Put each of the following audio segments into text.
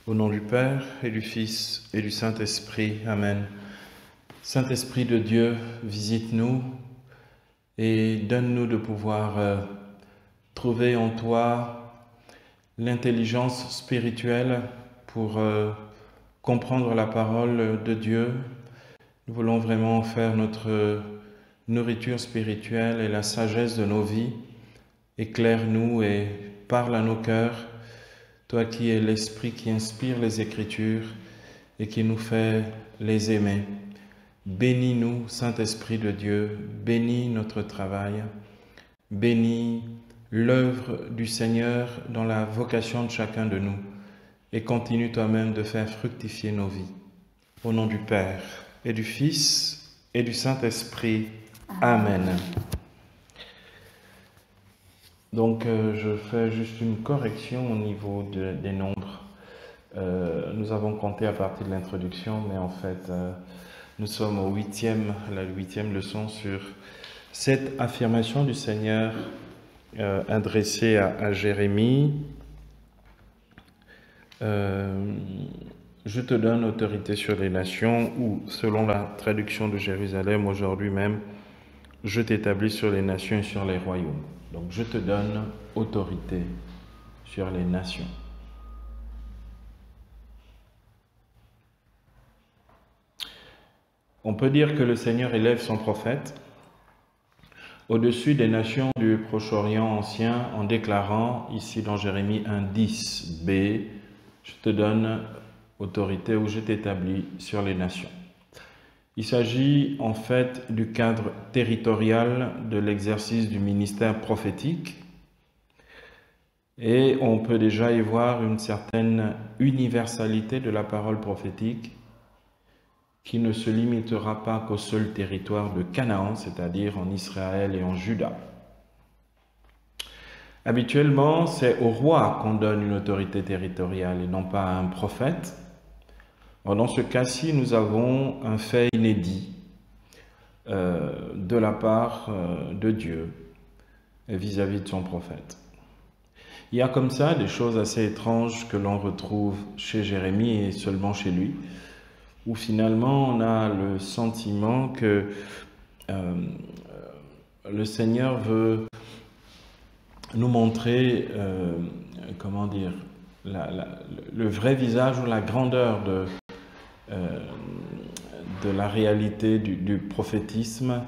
Au nom du Père et du Fils et du Saint-Esprit. Amen. Saint-Esprit de Dieu, visite-nous et donne-nous de pouvoir trouver en toi l'intelligence spirituelle pour comprendre la parole de Dieu. Nous voulons vraiment faire notre nourriture spirituelle et la sagesse de nos vies. Éclaire-nous et parle à nos cœurs, toi qui es l'Esprit qui inspire les Écritures et qui nous fait les aimer. Bénis-nous, Saint-Esprit de Dieu, bénis notre travail, bénis l'œuvre du Seigneur dans la vocation de chacun de nous et continue toi-même de faire fructifier nos vies. Au nom du Père et du Fils et du Saint-Esprit. Amen. Donc je fais juste une correction au niveau des nombres. Nous avons compté à partir de l'introduction, mais en fait nous sommes au la huitième leçon sur cette affirmation du Seigneur adressée à Jérémie. Je te donne autorité sur les nations, ou selon la traduction de Jérusalem aujourd'hui même, je t'établis sur les nations et sur les royaumes. Donc je te donne autorité sur les nations. On peut dire que le Seigneur élève son prophète au-dessus des nations du Proche-Orient ancien en déclarant ici dans Jérémie 1:10b, je te donne autorité ou je t'établis sur les nations. Il s'agit en fait du cadre territorial de l'exercice du ministère prophétique et on peut déjà y voir une certaine universalité de la parole prophétique qui ne se limitera pas qu'au seul territoire de Canaan, c'est-à-dire en Israël et en Juda. Habituellement, c'est au roi qu'on donne une autorité territoriale et non pas à un prophète. Dans ce cas-ci, nous avons un fait inédit de la part de Dieu vis-à-vis de son prophète. Il y a comme ça des choses assez étranges que l'on retrouve chez Jérémie et seulement chez lui, où finalement on a le sentiment que le Seigneur veut nous montrer, comment dire, le vrai visage ou la grandeur de la réalité du prophétisme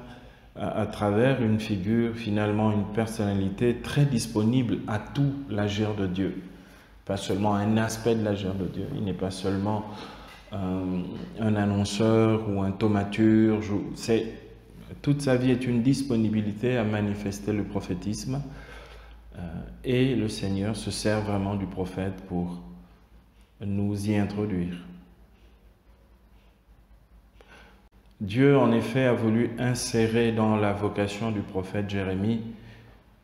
à travers une figure, finalement une personnalité très disponible à tout l'agir de Dieu. Pas seulement un aspect de l'agir de Dieu, il n'est pas seulement un annonceur ou un thaumaturge. Toute sa vie est une disponibilité à manifester le prophétisme et le Seigneur se sert vraiment du prophète pour nous y introduire. Dieu, en effet, a voulu insérer dans la vocation du prophète Jérémie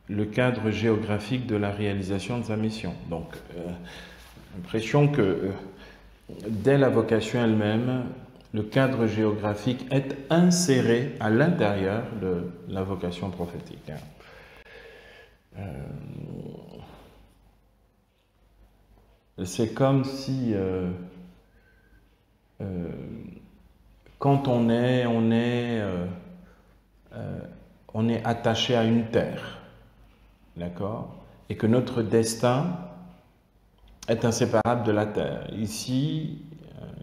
le cadre géographique de la réalisation de sa mission. Donc, l'impression que dès la vocation elle-même, le cadre géographique est inséré à l'intérieur de la vocation prophétique. C'est comme si quand on est attaché à une terre, d'accord, et que notre destin est inséparable de la terre. Ici,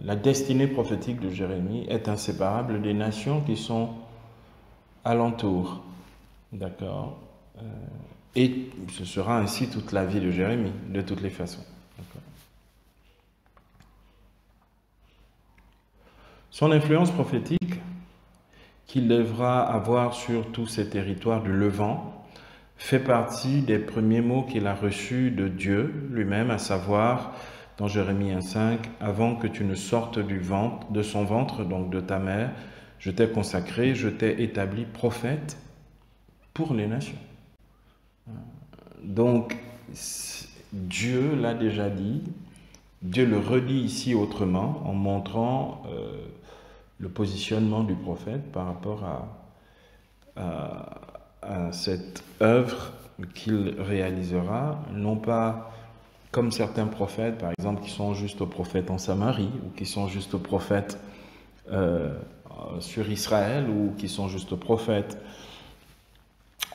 la destinée prophétique de Jérémie est inséparable des nations qui sont alentour, d'accord, et ce sera ainsi toute la vie de Jérémie, de toutes les façons. Son influence prophétique qu'il devra avoir sur tous ces territoires du Levant fait partie des premiers mots qu'il a reçus de Dieu lui-même, à savoir dans Jérémie 1:5, « Avant que tu ne sortes de son ventre, donc de ta mère, je t'ai consacré, je t'ai établi prophète pour les nations. » Donc, Dieu l'a déjà dit, Dieu le redit ici autrement, en montrant le positionnement du prophète par rapport à cette œuvre qu'il réalisera, non pas comme certains prophètes, par exemple, qui sont juste prophètes en Samarie, ou qui sont juste prophètes sur Israël, ou qui sont juste prophètes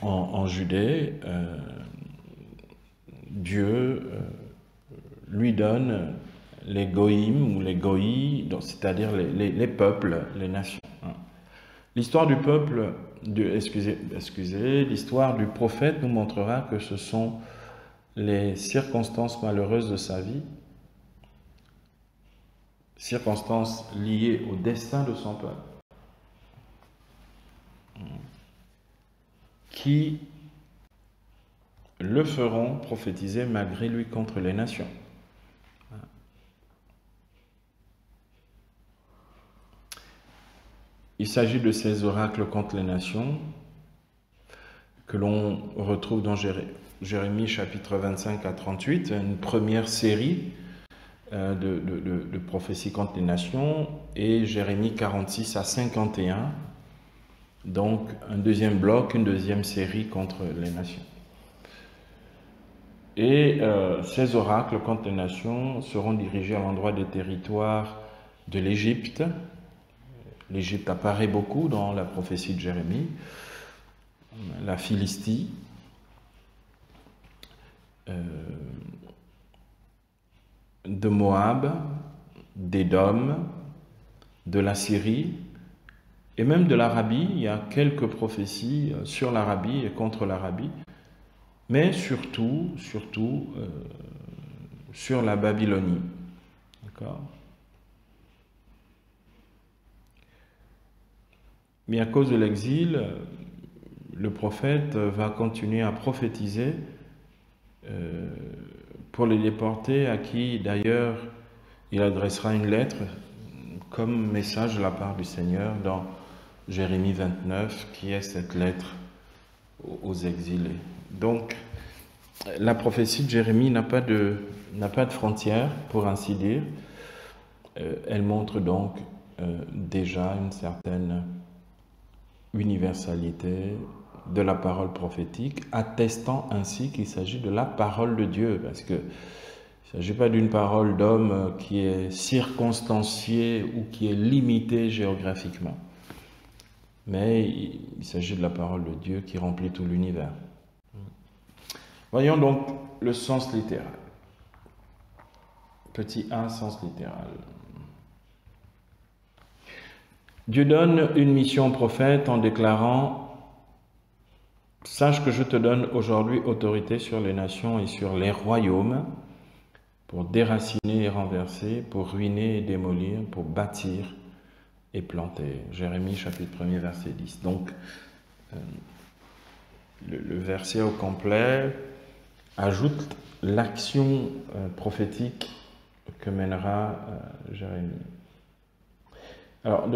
en Judée, Dieu lui donne les goïms ou les goïs, c'est-à-dire les peuples, les nations. L'histoire du peuple, l'histoire du prophète nous montrera que ce sont les circonstances malheureuses de sa vie, circonstances liées au destin de son peuple, qui le feront prophétiser malgré lui contre les nations. Il s'agit de ces oracles contre les nations que l'on retrouve dans Jérémie chapitre 25 à 38, une première série de prophéties contre les nations, et Jérémie 46 à 51, donc un deuxième bloc, une deuxième série contre les nations. Et ces oracles contre les nations seront dirigés à l'endroit des territoires de l'Égypte. L'Égypte apparaît beaucoup dans la prophétie de Jérémie, la Philistie, de Moab, d'Édom, de la Syrie et même de l'Arabie. Il y a quelques prophéties sur l'Arabie et contre l'Arabie, mais surtout sur la Babylonie. D'accord ? Mais à cause de l'exil, le prophète va continuer à prophétiser pour les déportés, à qui d'ailleurs il adressera une lettre comme message de la part du Seigneur dans Jérémie 29, qui est cette lettre aux exilés. Donc, la prophétie de Jérémie n'a pas de frontières, pour ainsi dire. Elle montre donc déjà une certaine universalité de la parole prophétique, attestant ainsi qu'il s'agit de la parole de Dieu, parce que il ne s'agit pas d'une parole d'homme qui est circonstanciée ou qui est limitée géographiquement, mais il s'agit de la parole de Dieu qui remplit tout l'univers. Voyons donc le sens littéral. Petit 1, sens littéral. Dieu donne une mission au prophète en déclarant « Sache que je te donne aujourd'hui autorité sur les nations et sur les royaumes pour déraciner et renverser, pour ruiner et démolir, pour bâtir et planter. » Jérémie chapitre 1er verset 10. Donc, le verset au complet ajoute l'action prophétique que mènera Jérémie. Alors,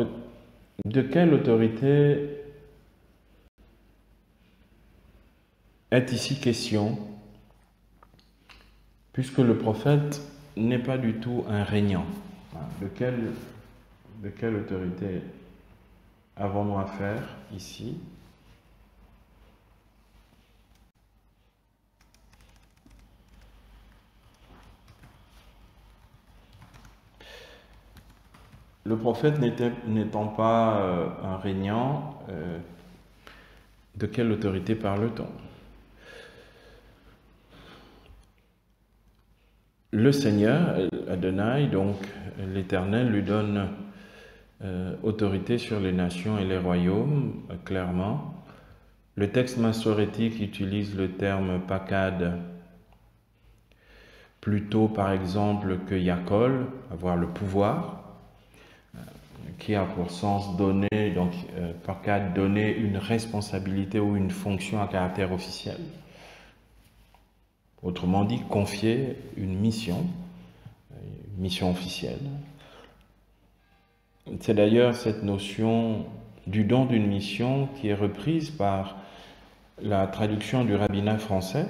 de quelle autorité est ici question, puisque le prophète n'est pas du tout un régnant? De quelle autorité avons-nous affaire ici? Le prophète n'étant pas un régnant, de quelle autorité parle-t-on? Le Seigneur, Adonai, donc l'Éternel, lui donne autorité sur les nations et les royaumes, clairement. Le texte massorétique utilise le terme pakad plutôt, par exemple, que yakol, avoir le pouvoir, qui a pour sens donner, donc pakad, donner une responsabilité ou une fonction à caractère officiel. Autrement dit, confier une mission officielle. C'est d'ailleurs cette notion du don d'une mission qui est reprise par la traduction du rabbinat français,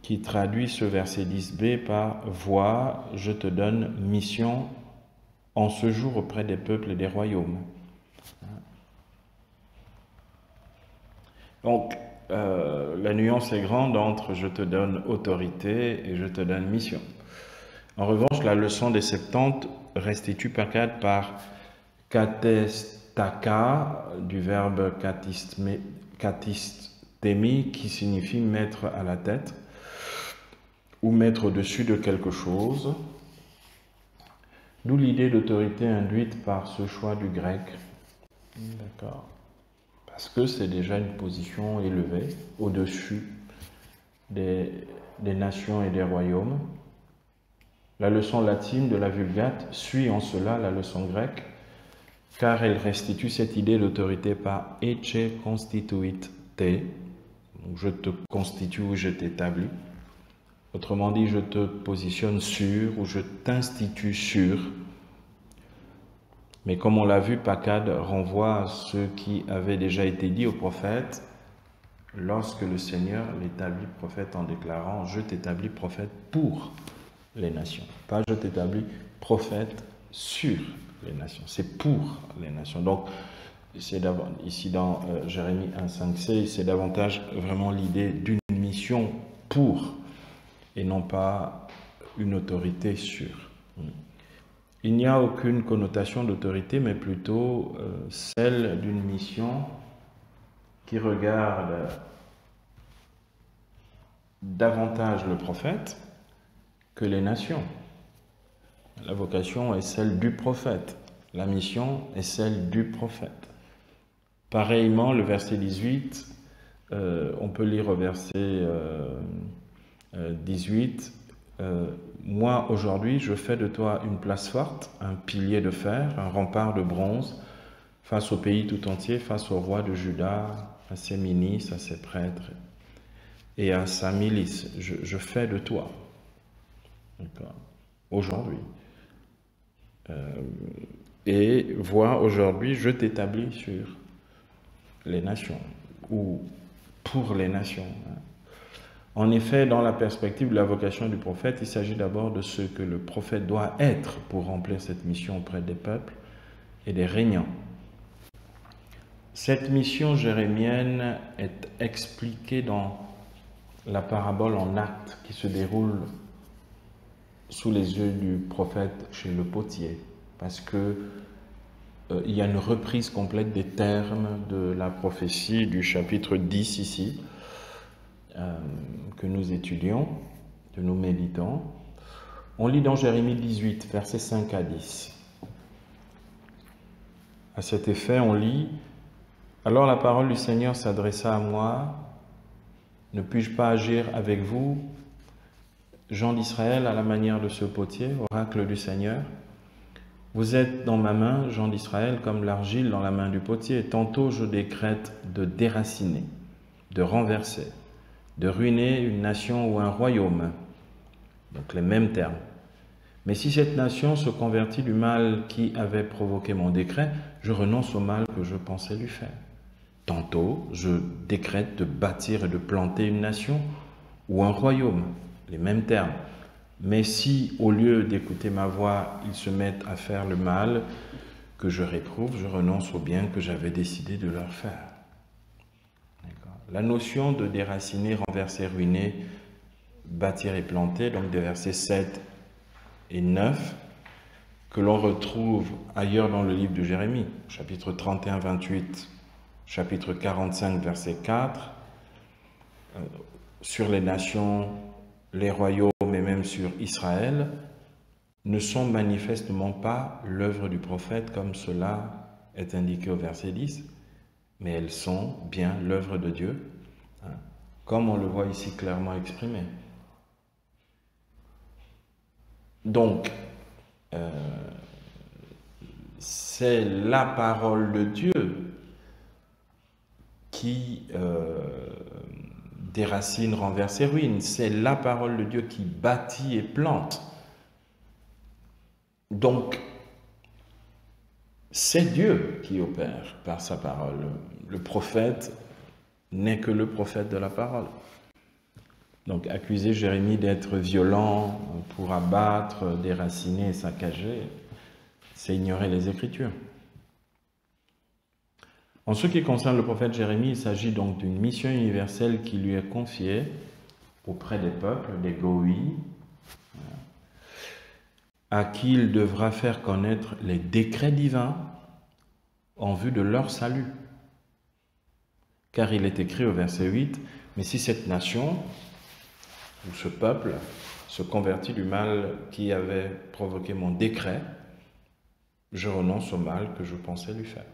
qui traduit ce verset 10b par « Vois, je te donne mission en ce jour auprès des peuples et des royaumes ». Donc, la nuance est grande entre je te donne autorité et je te donne mission. En revanche, la leçon des 70 restitue Pakad par katestaka, du verbe katistemi, qui signifie mettre à la tête ou mettre au-dessus de quelque chose. D'où l'idée d'autorité induite par ce choix du grec. D'accord. Parce que c'est déjà une position élevée, au-dessus des nations et des royaumes. La leçon latine de la Vulgate suit en cela la leçon grecque, car elle restitue cette idée d'autorité par ecce constituit te, je te constitue ou je t'établis. Autrement dit, je te positionne sur ou je t'institue sur. Mais comme on l'a vu, Pakad renvoie à ce qui avait déjà été dit au prophète lorsque le Seigneur l'établit prophète en déclarant « Je t'établis prophète pour les nations ». Pas « Je t'établis prophète sur les nations ». C'est pour les nations. Donc, ici dans Jérémie 1,5c, c'est davantage vraiment l'idée d'une mission pour et non pas une autorité sur. Il n'y a aucune connotation d'autorité, mais plutôt celle d'une mission qui regarde davantage le prophète que les nations. La vocation est celle du prophète, la mission est celle du prophète. Pareillement, le verset 18, on peut lire au verset 18, moi, aujourd'hui, je fais de toi une place forte, un pilier de fer, un rempart de bronze, face au pays tout entier, face au roi de Juda, à ses ministres, à ses prêtres et à sa milice. Je fais de toi, aujourd'hui. Et vois, aujourd'hui, je t'établis sur les nations, ou pour les nations. En effet, dans la perspective de la vocation du prophète, il s'agit d'abord de ce que le prophète doit être pour remplir cette mission auprès des peuples et des régnants. Cette mission jérémienne est expliquée dans la parabole en actes qui se déroule sous les yeux du prophète chez le potier, parce que il y a une reprise complète des termes de la prophétie du chapitre 10 ici, que nous étudions, que nous méditons. On lit dans Jérémie 18, versets 5 à 10. À cet effet, on lit « Alors la parole du Seigneur s'adressa à moi, ne puis-je pas agir avec vous, gens d'Israël, à la manière de ce potier, oracle du Seigneur? Vous êtes dans ma main, gens d'Israël, comme l'argile dans la main du potier. Tantôt je décrète de déraciner, de renverser, de ruiner une nation ou un royaume. » Donc les mêmes termes. « Mais si cette nation se convertit du mal qui avait provoqué mon décret, je renonce au mal que je pensais lui faire. Tantôt, je décrète de bâtir et de planter une nation ou un royaume. » Les mêmes termes. « Mais si, au lieu d'écouter ma voix, ils se mettent à faire le mal que je réprouve, je renonce au bien que j'avais décidé de leur faire. » La notion de déraciner, renverser, ruiner, bâtir et planter, donc des versets 7 et 9, que l'on retrouve ailleurs dans le livre de Jérémie, chapitre 31, 28, chapitre 45, verset 4, sur les nations, les royaumes et même sur Israël, ne sont manifestement pas l'œuvre du prophète comme cela est indiqué au verset 10, mais elles sont bien l'œuvre de Dieu, comme on le voit ici clairement exprimé. Donc, c'est la parole de Dieu qui déracine, renverse et ruine. C'est la parole de Dieu qui bâtit et plante. Donc, c'est Dieu qui opère par sa parole. Le prophète n'est que le prophète de la parole. Donc, accuser Jérémie d'être violent pour abattre, déraciner et saccager, c'est ignorer les Écritures. En ce qui concerne le prophète Jérémie, il s'agit donc d'une mission universelle qui lui est confiée auprès des peuples, des Goïs, à qui il devra faire connaître les décrets divins en vue de leur salut. Car il est écrit au verset 8, « Mais si cette nation, ou ce peuple, se convertit du mal qui avait provoqué mon décret, je renonce au mal que je pensais lui faire. »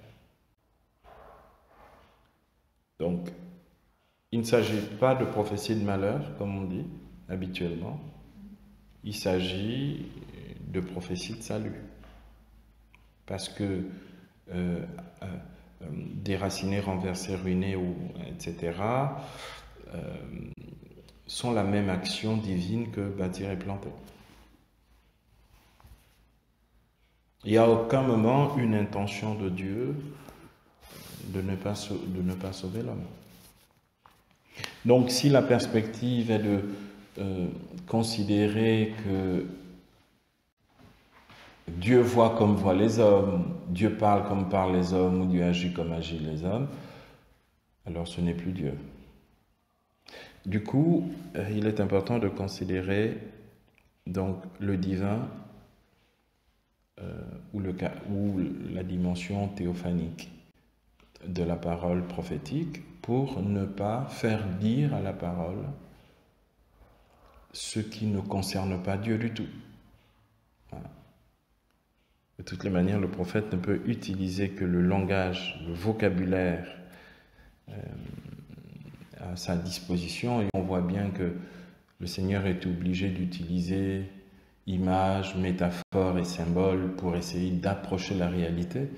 Donc, il ne s'agit pas de prophétie de malheur, comme on dit habituellement. Il s'agit de prophétie de salut. Parce que déraciner, renverser, ruiner, etc., sont la même action divine que bâtir et planter. Il n'y a aucun moment une intention de Dieu de ne pas sauver l'homme. Donc, si la perspective est de considérer que Dieu voit comme voient les hommes, Dieu parle comme parlent les hommes, ou Dieu agit comme agissent les hommes, alors ce n'est plus Dieu. Du coup, il est important de considérer donc le divin ou la dimension théophanique de la parole prophétique pour ne pas faire dire à la parole ce qui ne concerne pas Dieu du tout. Voilà. De toutes les manières, le prophète ne peut utiliser que le langage, le vocabulaire à sa disposition, et on voit bien que le Seigneur est obligé d'utiliser images, métaphores et symboles pour essayer d'approcher la réalité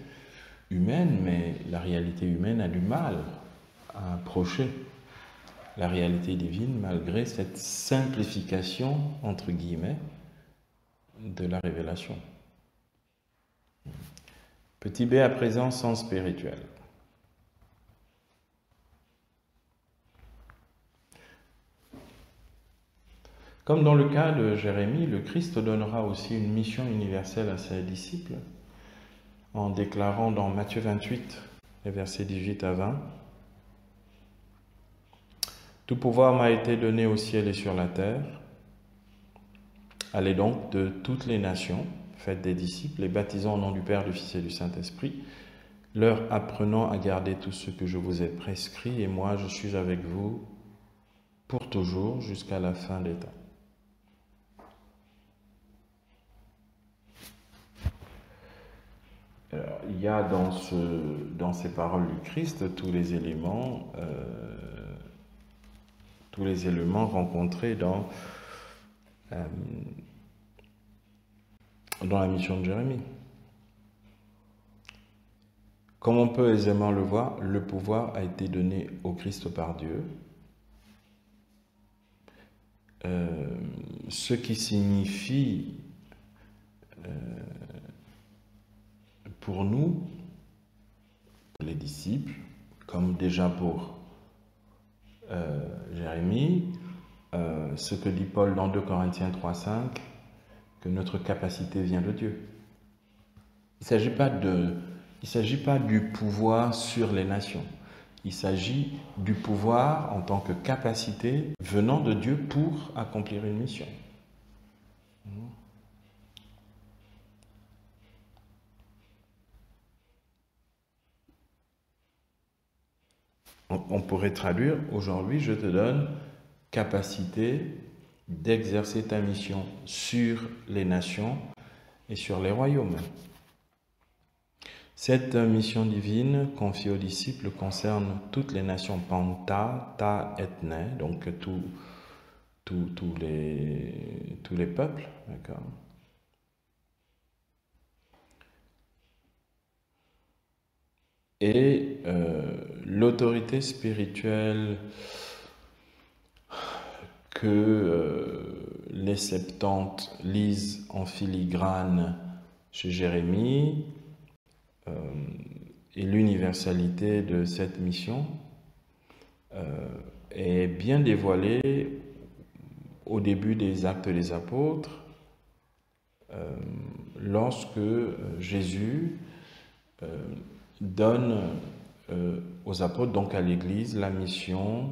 humaine, mais la réalité humaine a du mal à approcher la réalité divine malgré cette simplification, entre guillemets, de la révélation. Petit b à présent, sens spirituel. Comme dans le cas de Jérémie, le Christ donnera aussi une mission universelle à ses disciples en déclarant dans Matthieu 28, les versets 18 à 20, « Tout pouvoir m'a été donné au ciel et sur la terre. Allez donc de toutes les nations, faites des disciples, les baptisant au nom du Père, du Fils et du Saint-Esprit, leur apprenant à garder tout ce que je vous ai prescrit, et moi je suis avec vous pour toujours jusqu'à la fin des temps. » Alors, il y a dans ces paroles du Christ tous les éléments rencontrés dans la mission de Jérémie. Comme on peut aisément le voir, le pouvoir a été donné au Christ par Dieu, ce qui signifie pour nous, les disciples, comme déjà pour Jérémie, ce que dit Paul dans 2 Corinthiens 3,5, que notre capacité vient de Dieu. Il ne s'agit pas du pouvoir sur les nations. Il s'agit du pouvoir en tant que capacité venant de Dieu pour accomplir une mission. On pourrait traduire, aujourd'hui je te donne capacité d'exercer ta mission sur les nations et sur les royaumes. Cette mission divine confiée aux disciples concerne toutes les nations panta, ta, ethne, donc tous les peuples, d'accord. Et l'autorité spirituelle que les 70 lisent en filigrane chez Jérémie et l'universalité de cette mission est bien dévoilée au début des Actes des Apôtres lorsque Jésus donne aux apôtres, donc à l'Église, la mission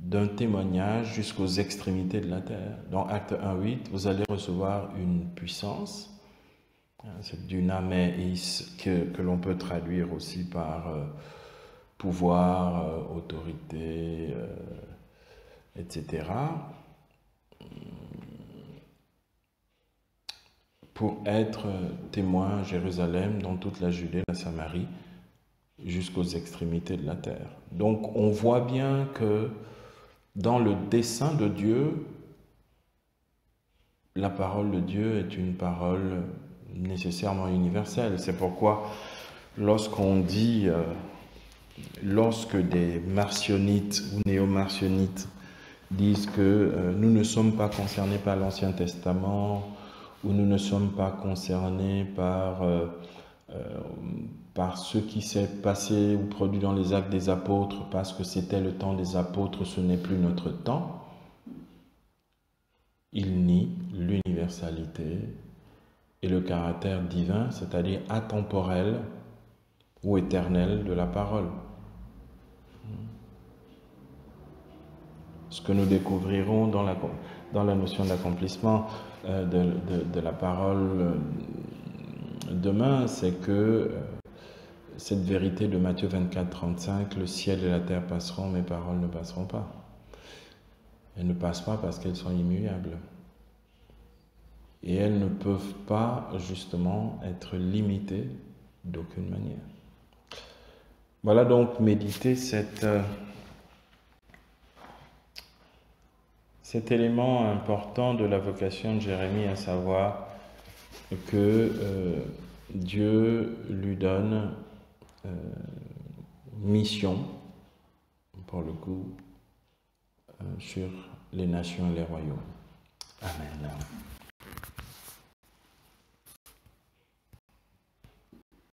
d'un témoignage jusqu'aux extrémités de la terre. Dans Acte 1:8, vous allez recevoir une puissance, c'est dunamis que l'on peut traduire aussi par pouvoir, autorité, etc., pour être témoin à Jérusalem, dans toute la Judée, la Samarie, jusqu'aux extrémités de la terre. Donc on voit bien que dans le dessein de Dieu, la parole de Dieu est une parole nécessairement universelle. C'est pourquoi lorsqu'on dit, lorsque des marcionnites ou néo-marcionnites disent que nous ne sommes pas concernés par l'Ancien Testament, ou nous ne sommes pas concernés par ce qui s'est passé ou produit dans les actes des apôtres, parce que c'était le temps des apôtres, ce n'est plus notre temps, ils nient l'universalité et le caractère divin, c'est-à-dire atemporel ou éternel de la parole. Ce que nous découvrirons dans la notion d'accomplissement de la parole demain, c'est que cette vérité de Matthieu 24:35, le ciel et la terre passeront, mes paroles ne passeront pas. Elles ne passent pas parce qu'elles sont immuables. Et elles ne peuvent pas, justement, être limitées d'aucune manière. Voilà donc méditer cet élément important de la vocation de Jérémie, à savoir que Dieu lui donne mission, pour le coup, sur les nations et les royaumes. Amen.